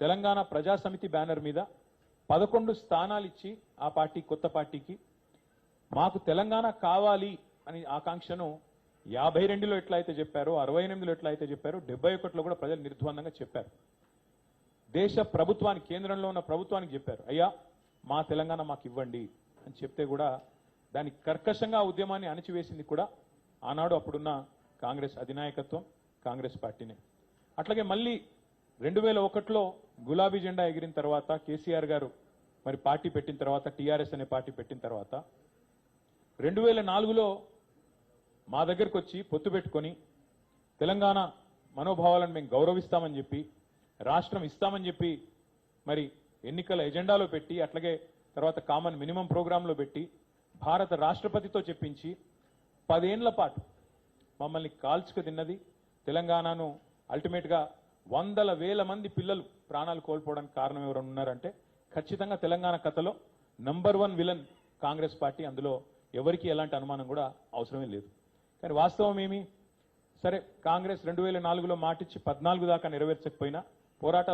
తెలంగాణ ప్రజా సమితి బ్యానర్ మీద 11 స్థానాలు ఇచ్చి ఆ పార్టీ కొత్త పార్టీకి మాకు తెలంగాణ కావాలి అని ఆకాంక్షను 52లో ఎట్లా అయితే చెప్పారో 68లో ఎట్లా అయితే చెప్పారో 71లో కూడా ప్రజలు నిర్ద్వందంగా చెప్పారు. దేశ ప్రభుత్వానికి కేంద్రంలో ఉన్న ప్రభుత్వానికి చెప్పారు, అయ్యా మా తెలంగాణ మాకు ఇవ్వండి అని చెప్తే కూడా దాని కర్కశంగా ఉద్యమాన్ని అణచివేసింది కూడా ఆనాడు అప్పుడున్న కాంగ్రెస్ అధినాయకత్వం, కాంగ్రెస్ పార్టీనే. అట్లాగే మళ్ళీ 2001లో గులాబీ జెండా ఎగిరిన తర్వాత కేసీఆర్ గారు మరి పార్టీ పెట్టిన తర్వాత, టీఆర్ఎస్ అనే పార్టీ పెట్టిన తర్వాత 2004లో మా దగ్గరకు వచ్చి పొత్తు పెట్టుకొని తెలంగాణ మనోభావాలను మేము గౌరవిస్తామని చెప్పి, రాష్ట్రం ఇస్తామని చెప్పి మరి ఎన్నికల ఎజెండాలో పెట్టి, అట్లాగే తర్వాత కామన్ మినిమం ప్రోగ్రాంలో పెట్టి భారత రాష్ట్రపతితో చెప్పించి 10 ఏళ్ల పాటు మమ్మల్ని కాల్చుకు తిన్నది తెలంగాణను. అల్టిమేట్ గా వందల వేల మంది పిల్లలు ప్రాణాలు కోల్పోవడానికి కారణం ఎవరైనా ఉన్నారంటే ఖచ్చితంగా తెలంగాణ కథలో నంబర్ 1 విలన్ కాంగ్రెస్ పార్టీ. అందులో ఎవరికి ఎలాంటి అనుమానం కూడా అవసరమే లేదు. కానీ వాస్తవం ఏమి? సరే, కాంగ్రెస్ 2004లో మాటిచ్చి 14 దాకా నెరవేర్చకపోయినా పోరాటాలు